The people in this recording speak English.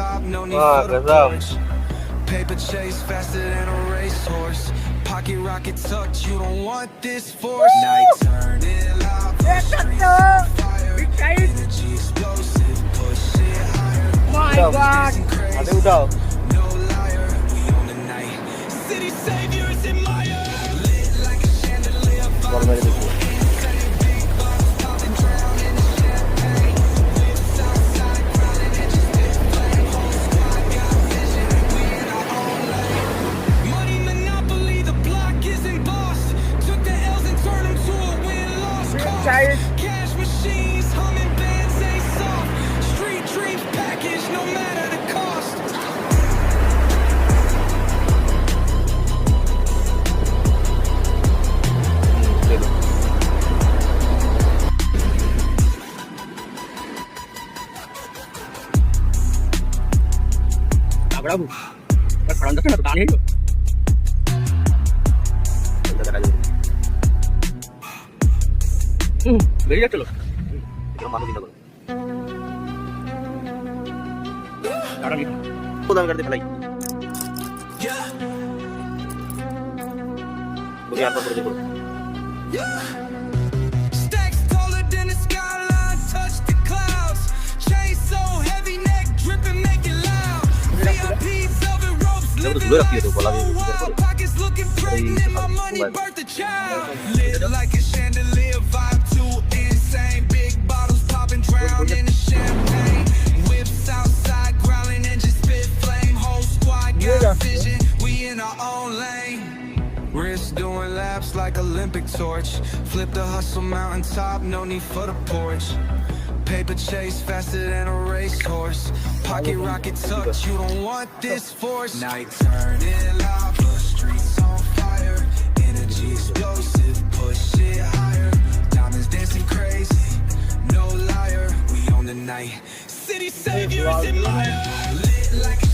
top, no need for the porch. Paper chase faster than a racehorse. Pocket rocket tucked, you don't want this force. Night turn it loud, push streets on fire. Energy explosive, push it higher. My God. Crazy, no liar, we own the night. City saviors admire. Lit like a chandelier, vibe to insane. Big bottles popping, drown in the champagne. Whips outside, growling and just spit flame. Whole squad got vision, we in our own lane. Money monopoly, the block isn't boss. Took the L's and turned them to a win-loss cause. Cash machines, humming bands, they soft. Street dreams package, no matter the cost. Bravo. Parang dah kena tu tani tu. Beri aja loh. Kita malu kita loh. Sekarang ni. Pulang kerja pelai. Beri apa beri tu? Stacks taller than the skyline, touch the clouds. Chain so heavy, neck dripping, make it loud. VIP velvet ropes, living life so wild. Pockets looking pregnant, my money birthed a child. Lit like a chandelier, vibe too insane. Big bottles popping, drown in the champagne. Whips outside, growling and just spit flame. Whole squad got vision, we in our own lane. Wrist doing laps like Olympic torch. Flip the hustle mountaintop, no need for the porch. Paper chase faster than a racehorse. Pocket rocket tucked, you don't want this force. Night turn it loud, push streets on fire. Energy explosive, push it higher. Diamonds dancing crazy, no liar. We own the night. City saviors admire. Lit like a